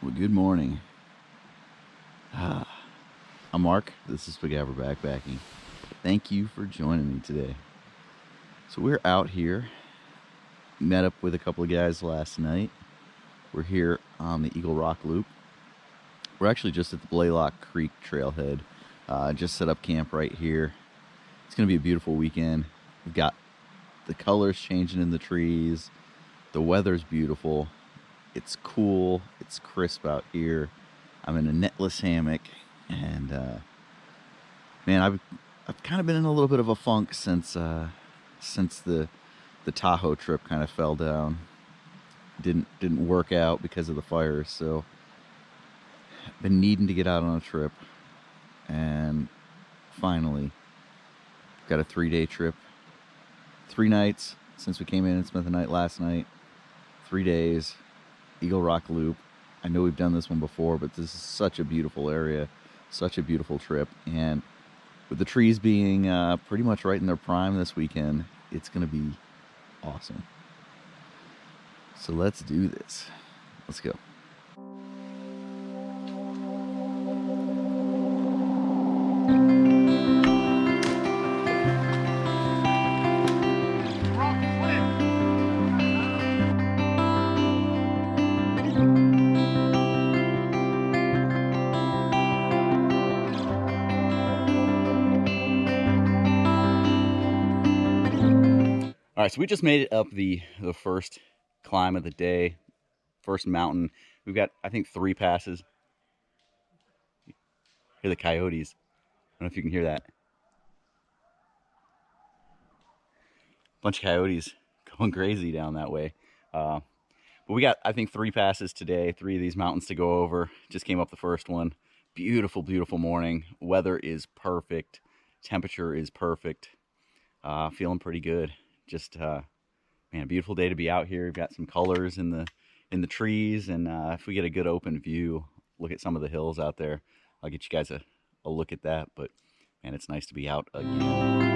Well, good morning. I'm Mark. This is Spiguyver Backpacking. Thank you for joining me today. So we're out here. Met up with a couple of guys last night. We're here on the Eagle Rock Loop. We're actually just at the Blaylock Creek trailhead. Just set up camp right here. It's going to be a beautiful weekend. We've got the colors changing in the trees. The weather's beautiful. It's cool. It's crisp out here. I'm in a netless hammock, and man, I've kind of been in a little bit of a funk since the Tahoe trip kind of fell down. Didn't work out because of the fires, so I've been needing to get out on a trip, and finally got a 3-day trip. 3 nights since we came in and spent the night last night. 3 days, Eagle Rock Loop. I know we've done this one before, but this is such a beautiful area, such a beautiful trip, and with the trees being pretty much right in their prime this weekend, it's going to be awesome. So let's do this. Let's go. All right, so we just made it up the first climb of the day, first mountain. We've got, I think, 3 passes. Hear the coyotes. I don't know if you can hear that. Bunch of coyotes going crazy down that way. But we got, I think, 3 passes today, 3 of these mountains to go over. Just came up the first one. Beautiful, beautiful morning. Weather is perfect. Temperature is perfect. Feeling pretty good. Just man, a beautiful day to be out here. We've got some colors in the trees, and if we get a good open view, look at some of the hills out there, I'll get you guys a look at that. But man, it's nice to be out again.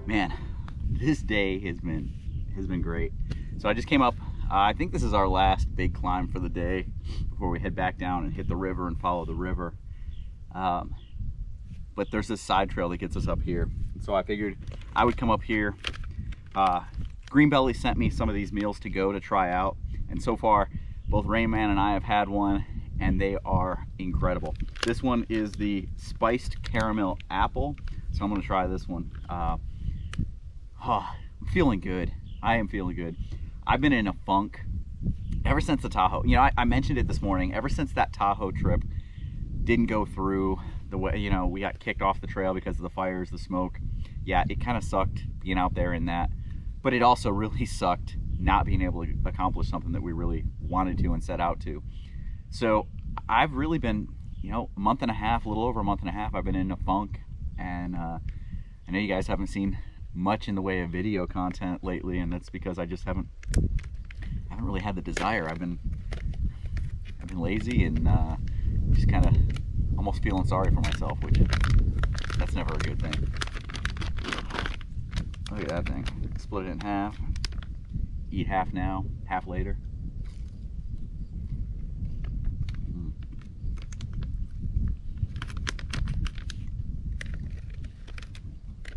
Man, this day has been great. So I just came up. I think this is our last big climb for the day before we head back down and hit the river and follow the river. But there's this side trail that gets us up here. So I figured I would come up here. Greenbelly sent me some of these meals to go to try out, and so far both Rain Man and I have had one, and they are incredible. This one is the spiced caramel apple, so I'm gonna try this one. I'm feeling good. I am feeling good. I've been in a funk ever since the Tahoe. You know, I mentioned it this morning. Ever since that Tahoe trip didn't go through, the way, you know, we got kicked off the trail because of the fires, the smoke. Yeah, it kind of sucked being out there in that, but it also really sucked not being able to accomplish something that we really wanted to and set out to. So I've really been, you know, a month and a half, a little over a month and a half, I've been in a funk, and I know you guys haven't seen much in the way of video content lately, and that's because I just haven't really had the desire. I've been lazy and just kind of almost feeling sorry for myself, which that's never a good thing. Look at that thing. Split it in half. Eat half now, half later.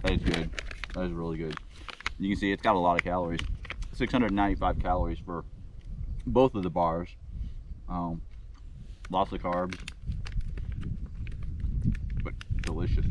That is good. That is really good. You can see it's got a lot of calories. 695 calories for both of the bars. Lots of carbs, but delicious.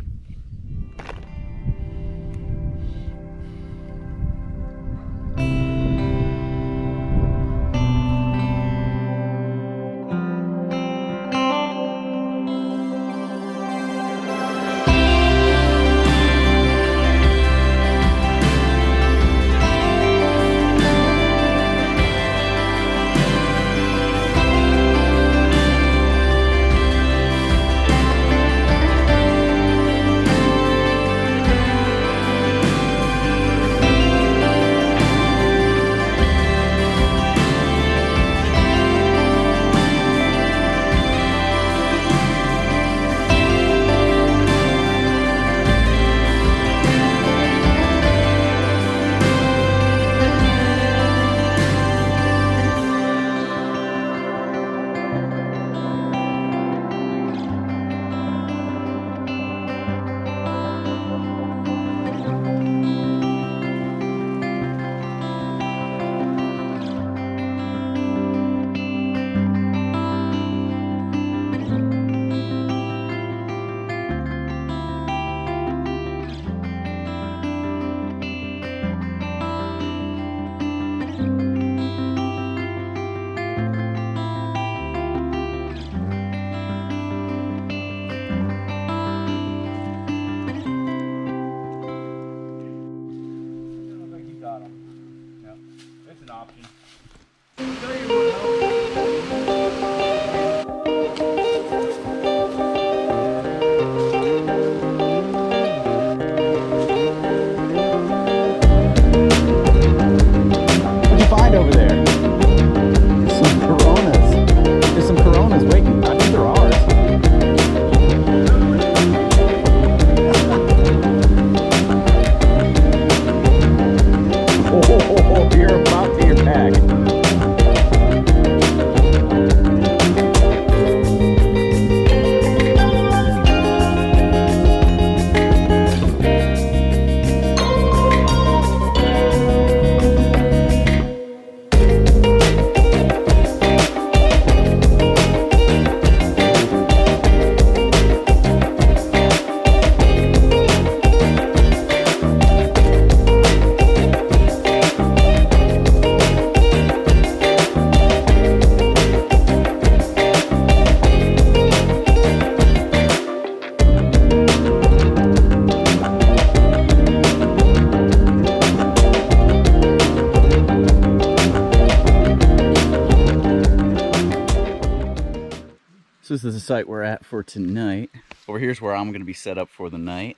So this is the site we're at for tonight. Over here's where I'm going to be set up for the night.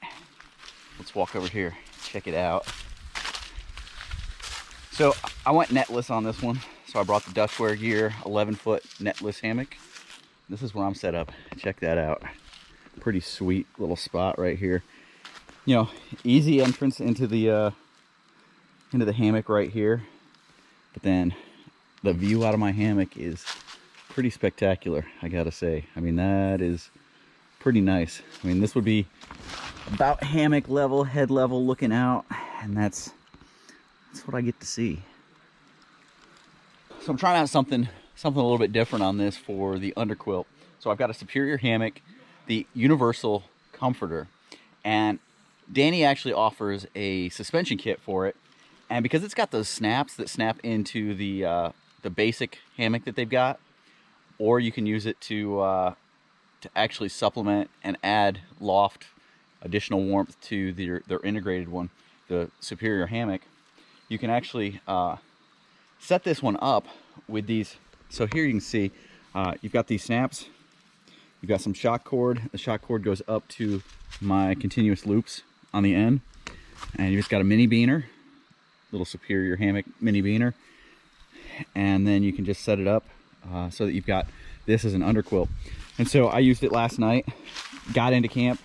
Let's walk over here, check it out. So I went netless on this one. So I brought the Dutchware gear, 11-foot netless hammock. This is where I'm set up. Check that out. Pretty sweet little spot right here. You know, easy entrance into the hammock right here. But then the view out of my hammock is pretty spectacular, I gotta say. I mean, that is pretty nice. I mean, this would be about hammock level, head level looking out, and that's what I get to see. So I'm trying out something a little bit different on this for the underquilt. So I've got a Superior hammock, the Universal Comforter, and Danny actually offers a suspension kit for it. And because it's got those snaps that snap into the basic hammock that they've got, or you can use it to to actually supplement and add loft, additional warmth to their integrated one, the Superior hammock, you can actually set this one up with these. So here you can see you've got these snaps, you've got some shock cord. The shock cord goes up to my continuous loops on the end, and you just got a mini beaner, little Superior hammock mini beaner, and then you can just set it up so that you've got this as an underquilt. And so I used it last night, got into camp.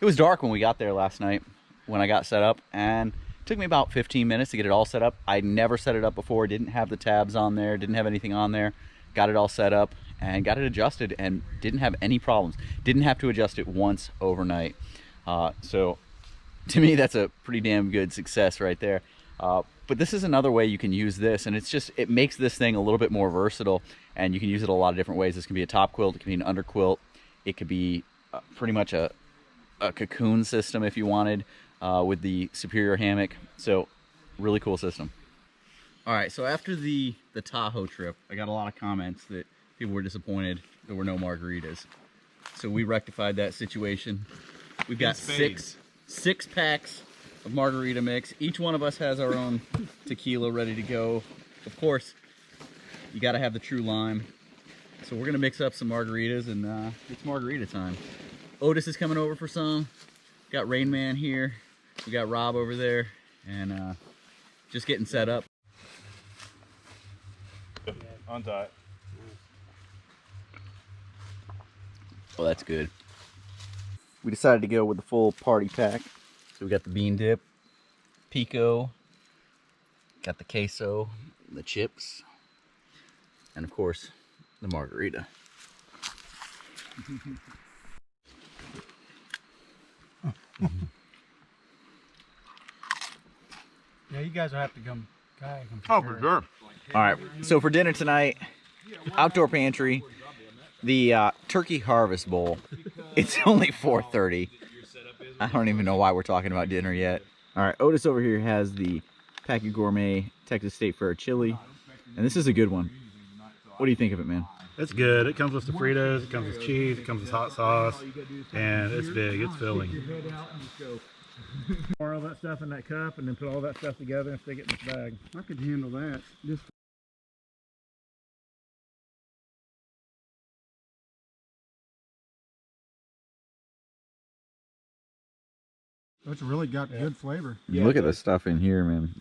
It was dark when we got there last night when I got set up, and it took me about 15 minutes to get it all set up. I never set it up before, didn't have the tabs on there, didn't have anything on there. Got it all set up and got it adjusted and didn't have any problems. Didn't have to adjust it once overnight. So to me, that's a pretty damn good success right there. But this is another way you can use this, and it makes this thing a little bit more versatile, and you can use it a lot of different ways. This can be a top quilt, it can be an under quilt, it could be pretty much a cocoon system if you wanted, with the Superior hammock. So really cool system. All right, so after the Tahoe trip, I got a lot of comments that people were disappointed there were no margaritas. So we rectified that situation. We've got six packs of margarita mix. Each one of us has our own tequila ready to go. Of course, you got to have the true lime. So we're gonna mix up some margaritas, and it's margarita time. Otis is coming over for some. Got Rain Man here. We got Rob over there, and just getting set up. On tight. Well, that's good. We decided to go with the full party pack. So we got the bean dip, pico, got the queso, the chips, and of course, the margarita. Yeah, you guys will have to come. Oh, for sure. All right, so for dinner tonight, outdoor pantry, the turkey harvest bowl. It's only 4:30. I don't even know why we're talking about dinner yet. All right, Otis over here has the Packy Gourmet Texas State Fair chili, and this is a good one. What do you think of it, man? It's good. It comes with the Fritos, it comes with cheese, it comes with hot sauce, and it's big, it's filling. Pour all that stuff in that cup and then put all that stuff together and stick it in this bag. I could handle that. It's really got good flavor. Look at the stuff in here, man.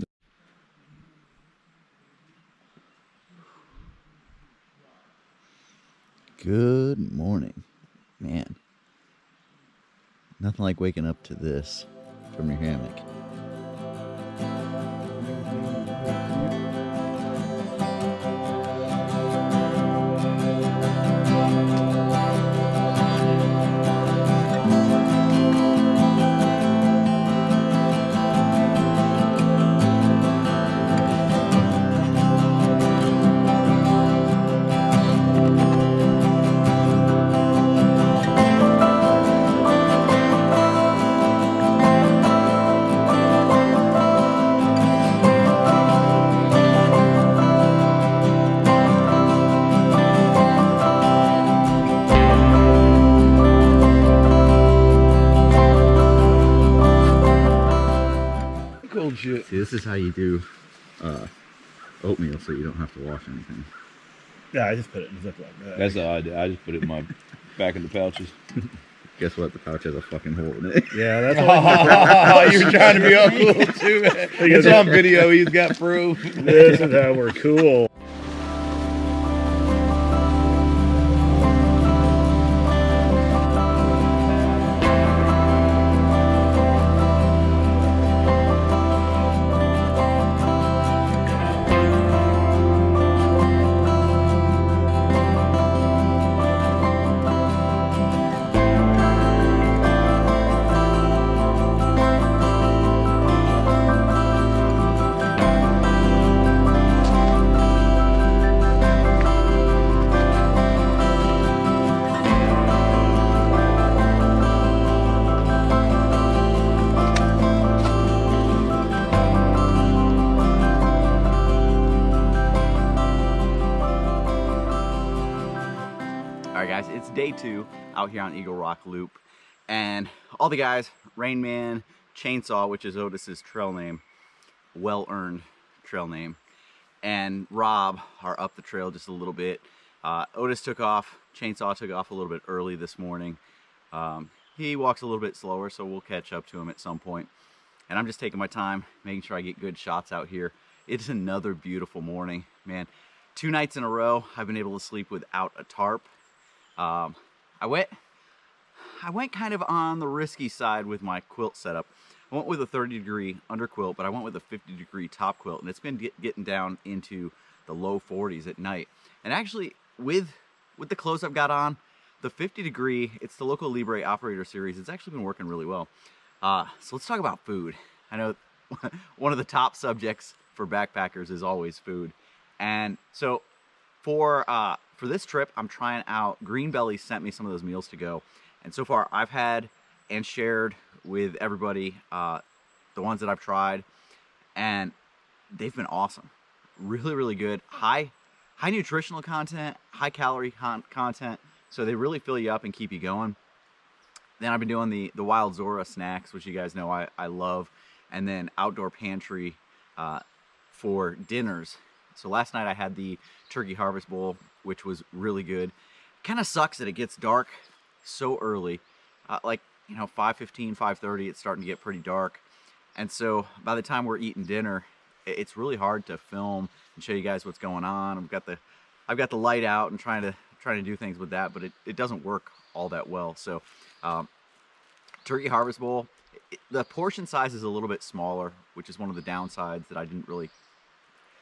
Good morning, man. Nothing like waking up to this from your hammock. Shit. See, this is how you do oatmeal so you don't have to wash anything. Yeah, I just put it in the Ziploc bag. That's all I did. I just put it in my back in the pouches. Guess what? The pouch has a fucking hole in it. Yeah, that's what You're trying to be all cool too, man. It's on video. He's got proof. This is how we're cool. day 2 out here on Eagle Rock Loop. And all the guys, Rain Man, Chainsaw, which is Otis's trail name, well-earned trail name, and Rob are up the trail just a little bit. Otis took off, Chainsaw took off a little bit early this morning. He walks a little bit slower, so we'll catch up to him at some point. And I'm just taking my time, making sure I get good shots out here. It's another beautiful morning, man. 2 nights in a row, I've been able to sleep without a tarp. I went kind of on the risky side with my quilt setup. I went with a 30-degree under quilt, but I went with a 50-degree top quilt, and it's been getting down into the low 40s at night. And actually, with the clothes I've got on, the 50-degree, it's the Local Libre Operator Series, it's actually been working really well. So let's talk about food. I know one of the top subjects for backpackers is always food. And so for this trip, I'm trying out, Greenbelly sent me some of those meals to go. And so far, I've had and shared with everybody the ones that I've tried, and they've been awesome. Really, really good. High nutritional content, high calorie content, so they really fill you up and keep you going. Then I've been doing the Wild Zora snacks, which you guys know I love, and then Outdoor Pantry for dinners. So last night I had the Turkey Harvest Bowl, which was really good. Kind of sucks that it gets dark so early, like, you know, 5:15, 5:30, it's starting to get pretty dark. And so by the time we're eating dinner, it's really hard to film and show you guys what's going on. I've got the light out and trying to do things with that, but it doesn't work all that well. So Turkey Harvest Bowl, the portion size is a little bit smaller, which is one of the downsides that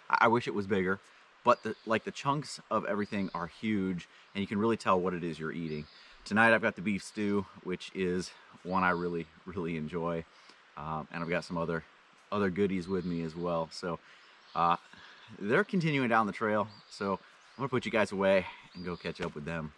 I wish it was bigger, but the chunks of everything are huge, and you can really tell what it is you're eating. Tonight I've got the beef stew, which is one I really, really enjoy, and I've got some other goodies with me as well. So they're continuing down the trail, so I'm gonna put you guys away and go catch up with them.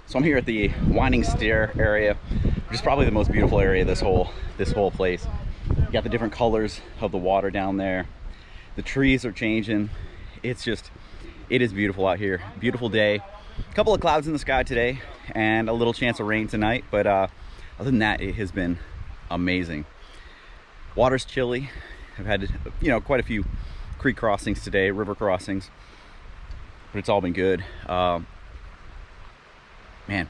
So I'm here at the winding stair area, which is probably the most beautiful area of this whole place. You got the different colors of the water down there. The trees are changing. It is beautiful out here. Beautiful day. A couple of clouds in the sky today and a little chance of rain tonight, but other than that, it has been amazing. Water's chilly. I've had, quite a few creek crossings today, river crossings, but it's all been good. Man,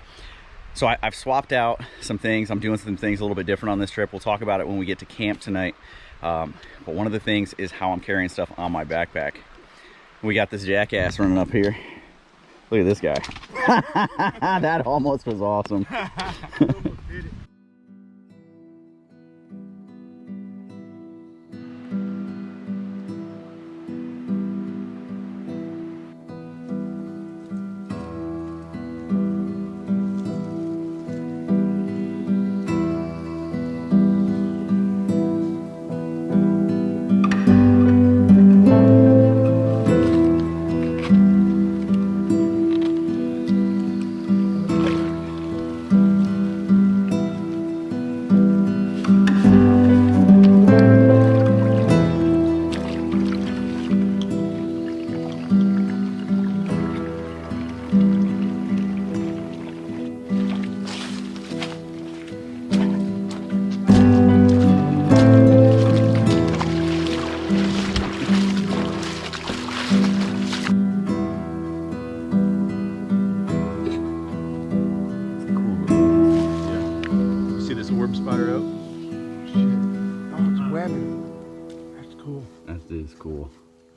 so I've swapped out some things. I'm doing some things a little bit different on this trip. We'll talk about it when we get to camp tonight. But one of the things is how I'm carrying stuff on my backpack. We got this jackass running up here. Look at this guy. That almost was awesome.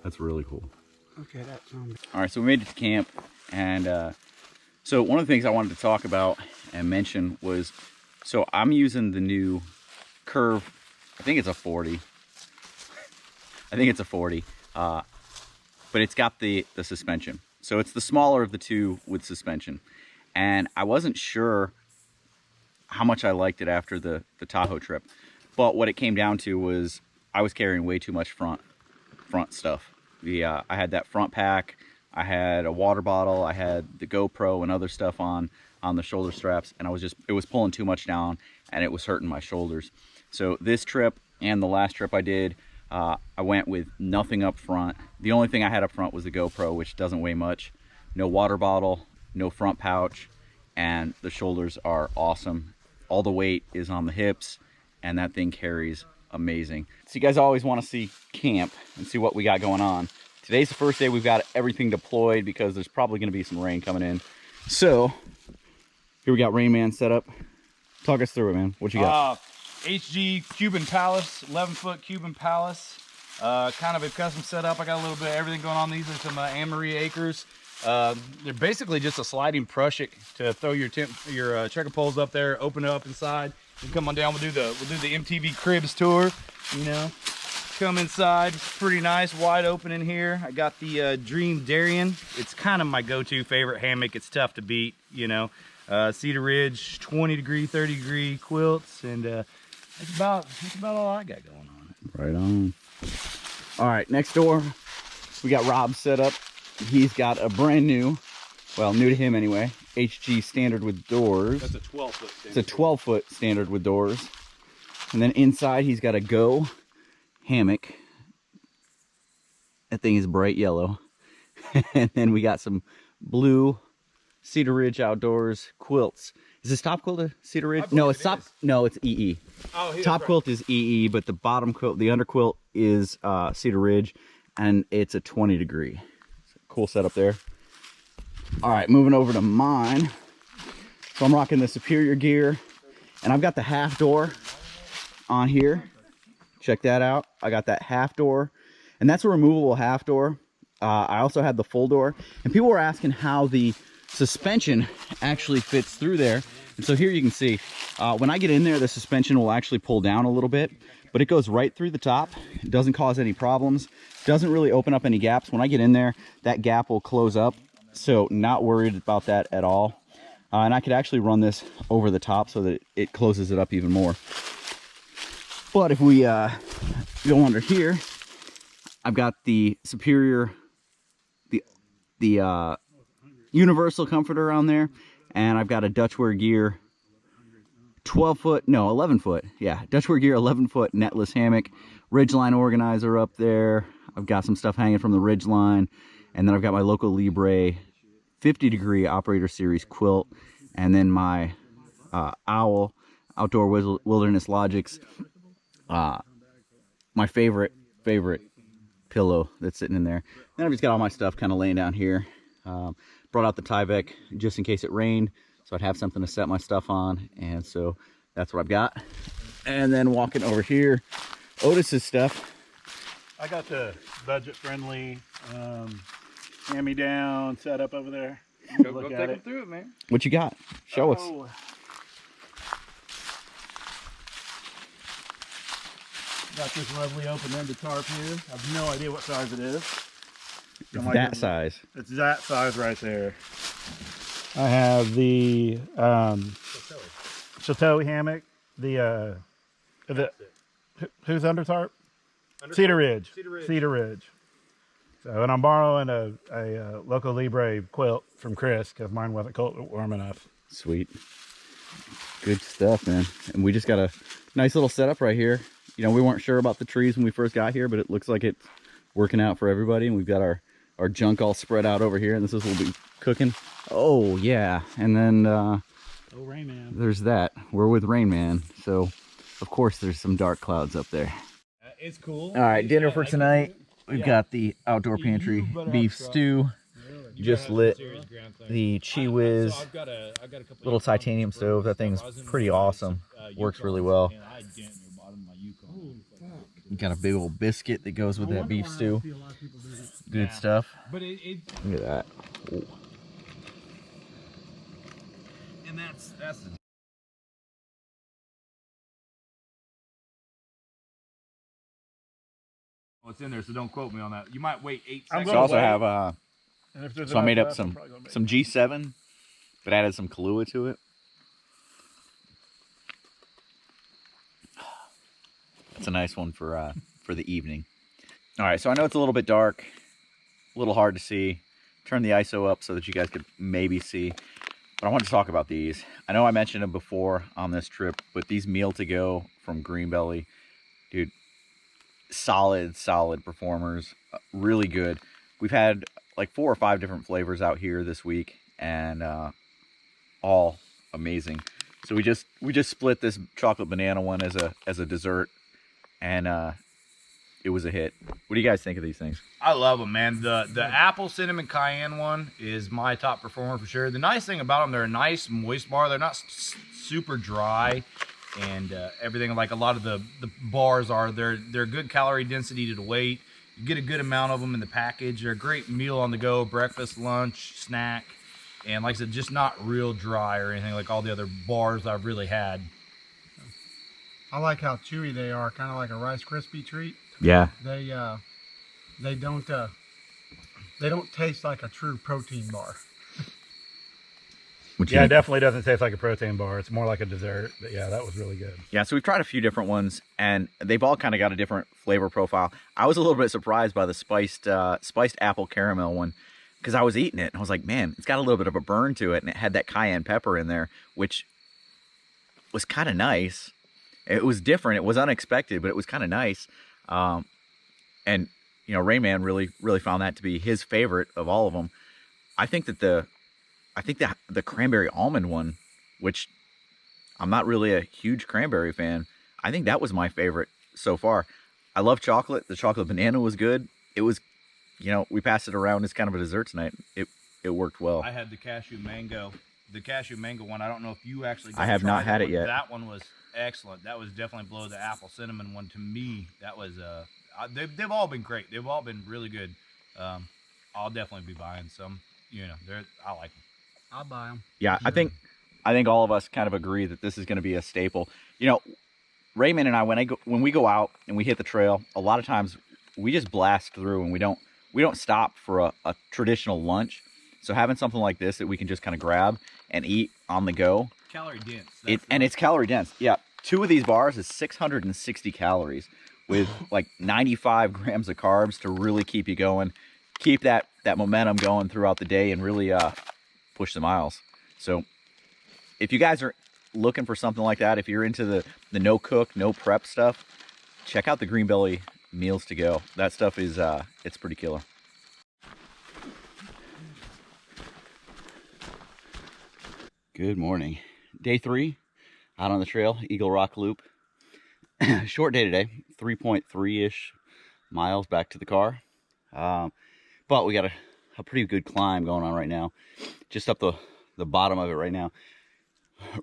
That's really cool. Okay, that's on. All right, so we made it to camp, and so one of the things I wanted to talk about and mention was, so I'm using the new Curve. I think it's a 40. I think it's a 40, but it's got the suspension. So it's the smaller of the two with suspension, and I wasn't sure how much I liked it after the Tahoe trip, but what it came down to was I was carrying way too much front stuff. I had that front pack, I had a water bottle, I had the GoPro and other stuff on the shoulder straps, and it was pulling too much down and it was hurting my shoulders. So this trip and the last trip I did, I went with nothing up front. The only thing I had up front was the GoPro, which doesn't weigh much. No water bottle, no front pouch, and the shoulders are awesome. All the weight is on the hips, and that thing carries amazing. So you guys always want to see camp and see what we got going on. Today's the first day we've got everything deployed because there's probably going to be some rain coming in. So here we got Rain Man set up. Talk us through it, man. What you got? HG Cuban Palace, 11-foot Cuban Palace. Kind of a custom setup. I got a little bit of everything going on. These are some Anne Marie acres. They're basically just a sliding Prussic to throw your checker poles up there, open it up inside. You come on down. We'll do the MTV Cribs tour. Come inside. It's pretty nice, wide open in here. I got the Dream Darien. It's kind of my go-to favorite hammock. It's tough to beat. Cedar Ridge, 20 degree, 30 degree quilts, and that's about all I got going on. Right on. All right, next door we got Rob set up. He's got a brand new, well, new to him anyway, HG standard with doors. That's a 12-foot standard. It's a 12-foot standard with doors. And then inside he's got a Go hammock. That thing is bright yellow. And then we got some blue Cedar Ridge Outdoors quilts. Is this top quilt a Cedar Ridge? No, it's top. No, it's EE. Oh, top quilt is EE, but the bottom quilt, the under quilt is Cedar Ridge, and it's a 20 degree. Cool setup there. All right, moving over to mine. So I'm rocking the Superior gear, and I've got the half door on here. Check that out. I got that half door, and that's a removable half door. I also had the full door, and people were asking how the suspension actually fits through there. And so here you can see, when I get in there, the suspension will actually pull down a little bit, but it goes right through the top. It doesn't cause any problems. Doesn't really open up any gaps. When I get in there, that gap will close up. So not worried about that at all. And I could actually run this over the top so that it closes it up even more. But if we go under here, I've got the Superior, the universal comforter on there, And I've got a Dutchware Gear 11 foot. Yeah, Dutchware Gear 11 foot netless hammock. Ridgeline organizer up there. I've got some stuff hanging from the Ridgeline. And then I've got my Local Libre 50-degree Operator Series quilt. And then my Owl Outdoor Wilderness Logics. My favorite pillow that's sitting in there. Then I've just got all my stuff kind of laying down here. Brought out the Tyvek just in case it rained, so I'd have something to set my stuff on, and so that's what I've got. And then walking over here, Otis's stuff. I got the budget-friendly hand-me-down setup over there. Go take them through it, man. What you got? Show us. Got this lovely open-ended tarp here. I have no idea what size it is. It's that size. It's that size right there. I have the Chateau hammock. Who's under tarp? Cedar Ridge. Cedar Ridge. So, and I'm borrowing a Local Libre quilt from Chris because mine wasn't warm enough. Sweet. Good stuff, man. And we just got a nice little setup right here. You know, we weren't sure about the trees when we first got here, but it looks like it's working out for everybody. And we've got our junk all spread out over here, and this is what we'll be cooking. Oh, yeah. And then Rain Man. there's that. We're with Rain Man. So, of course, there's some dark clouds up there. It's cool. All right, dinner for tonight. We've got the Outdoor Pantry beef stew. Just lit the Chi Whiz little titanium stove. That thing's pretty awesome. Works really well. Got a big old biscuit that goes with that beef stew. Good stuff. Look at that. Ooh. And that's what's in there, so don't quote me on that. You might wait 8 seconds. So I also have so I made up some G7, but added some Kahlua to it. It's a nice one for the evening. All right, so I know it's a little bit dark, a little hard to see. Turn the ISO up so that you guys could maybe see. But I want to talk about these. I know I mentioned them before on this trip, but these Meal to Go from Greenbelly, dude, solid performers, really good. We've had like 4 or 5 different flavors out here this week, and all amazing. So we just split this chocolate banana one as a dessert, and it was a hit. What do you guys think of these things? I love them, man. The apple cinnamon cayenne one is my top performer for sure. The nice thing about them, they're a nice moist bar. They're not super dry, and everything like a lot of the bars are. They're good calorie density to weight. You get a good amount of them in the package. They're a great meal on the go, breakfast, lunch, snack, and like I said, just not real dry or anything like all the other bars I've really had. I like how chewy they are, kind of like a Rice Krispie treat. Yeah. They don't taste like a true protein bar. Yeah, it definitely doesn't taste like a protein bar. It's more like a dessert. But yeah, that was really good. Yeah, so we've tried a few different ones, and they've all kind of got a different flavor profile. I was a little bit surprised by the spiced apple caramel one, because I was eating it, and I was like, man, it's got a little bit of a burn to it, and it had that cayenne pepper in there, which was kind of nice. It was different. It was unexpected, but it was kind of nice. And, you know, Rayman really found that to be his favorite of all of them. I think that the cranberry almond one, which I'm not really a huge cranberry fan, I think that was my favorite so far. I love chocolate. The chocolate banana was good. It was, you know, we passed it around as kind of a dessert tonight. It worked well. I had the cashew mango. The cashew mango one, I don't know if you actually I have not had it yet. That one was excellent. That was definitely below the apple cinnamon one to me. That was they've all been great. They've all been really good. I'll definitely be buying some. You know, I like them. I'll buy them. Yeah, I think all of us kind of agree that this is going to be a staple. You know, Raymond and I, when we go out and we hit the trail, a lot of times we just blast through and we don't stop for a traditional lunch. So having something like this that we can just kind of grab and eat on the go. Calorie dense. It's calorie dense. Yeah, 2 of these bars is 660 calories with like 95 grams of carbs to really keep you going, keep that momentum going throughout the day, and really push the miles. So if you guys are looking for something like that, if you're into the no cook, no prep stuff, check out the Green Belly meals to go. That stuff is it's pretty killer. Good morning. Day 3 out on the trail, Eagle Rock Loop. Short day today, 3.3-ish miles back to the car. But we got a pretty good climb going on right now. Just up the bottom of it right now.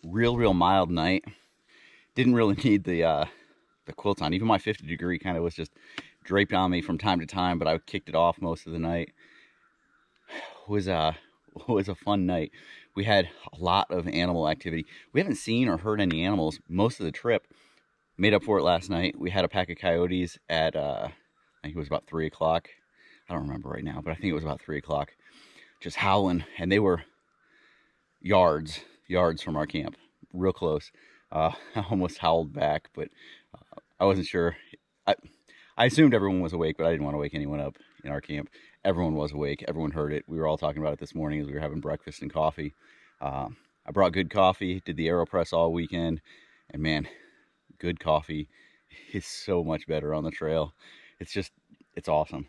Real mild night. Didn't really need the quilts on. Even my 50 degree kind of was just draped on me from time to time, but I kicked it off most of the night. It was a fun night. We had a lot of animal activity. We haven't seen or heard any animals most of the trip. Made up for it last night. We had a pack of coyotes at I think it was about 3 o'clock. I don't remember right now, but I think it was about 3 o'clock. Just howling, and they were yards from our camp, real close. I almost howled back, but I wasn't sure. I assumed everyone was awake, but I didn't want to wake anyone up in our camp. Everyone was awake. Everyone heard it. We were all talking about it this morning as we were having breakfast and coffee. I brought good coffee, did the AeroPress all weekend, and man, good coffee is so much better on the trail. It's awesome.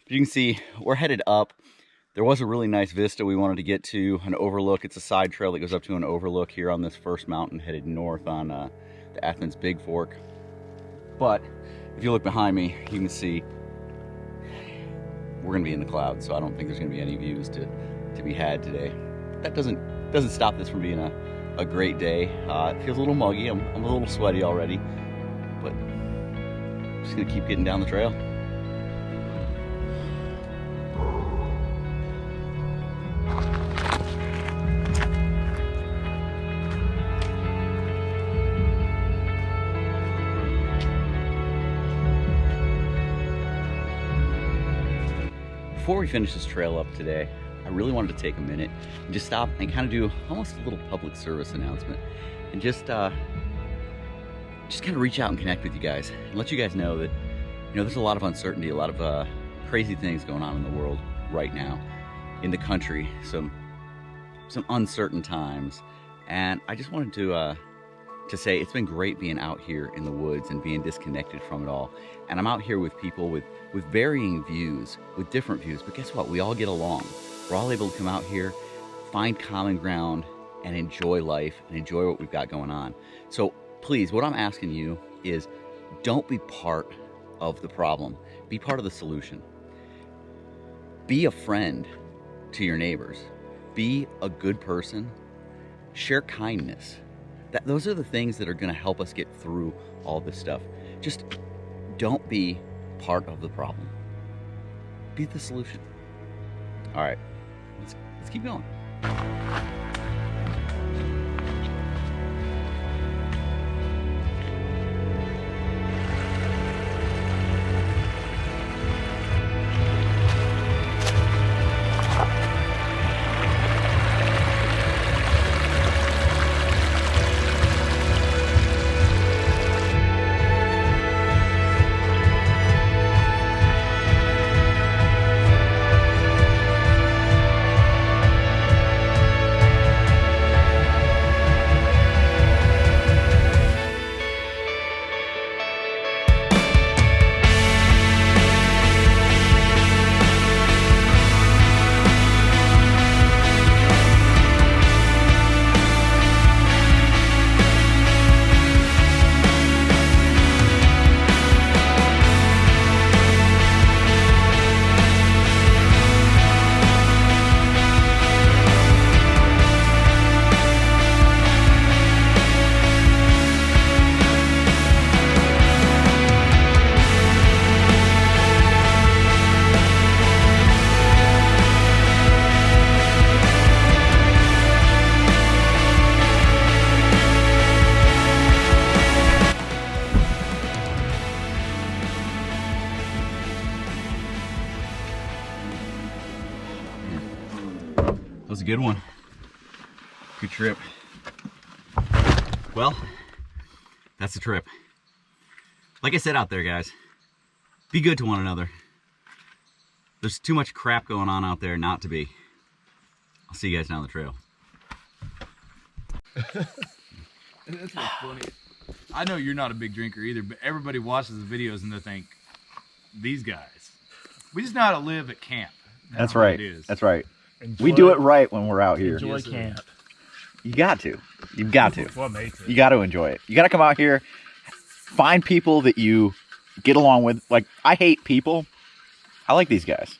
But you can see we're headed up. There was a really nice vista we wanted to get to, an overlook. It's a side trail that goes up to an overlook here on this first mountain headed north on the Athens Big Fork. But if you look behind me, you can see we're gonna be in the clouds, so I don't think there's gonna be any views to be had today. That doesn't stop this from being a great day. It feels a little muggy. I'm a little sweaty already, but I'm just gonna keep getting down the trail. Before we finish this trail up today, I really wanted to take a minute and just stop and kind of do almost a little public service announcement and just kind of reach out and connect with you guys and let you guys know that, you know, there's a lot of uncertainty, a lot of crazy things going on in the world right now, in the country, some uncertain times, and I just wanted to say it's been great being out here in the woods and being disconnected from it all. And I'm out here with people with varying views, with different views, but guess what? We all get along. We're all able to come out here, find common ground, and enjoy life and enjoy what we've got going on. So please, what I'm asking you is don't be part of the problem. Be part of the solution. Be a friend to your neighbors. Be a good person. Share kindness. Those are the things that are going to help us get through all this stuff. Just don't be part of the problem. Be the solution. All right, let's keep going. was a good one. Good trip. Well, that's the trip. Like I said out there, guys, be good to one another. There's too much crap going on out there not to be. I'll see you guys down the trail. That's what's funny. I know you're not a big drinker either, but everybody watches the videos and they think, these guys. We just know how to live at camp. That's what right. It is. That's right. Enjoy, We do it right when we're out here. Enjoy Yes, sir. camp. You got to. You've got to. That's what makes it. You got to enjoy it. You got to come out here, find people that you get along with. Like, I hate people. I like these guys.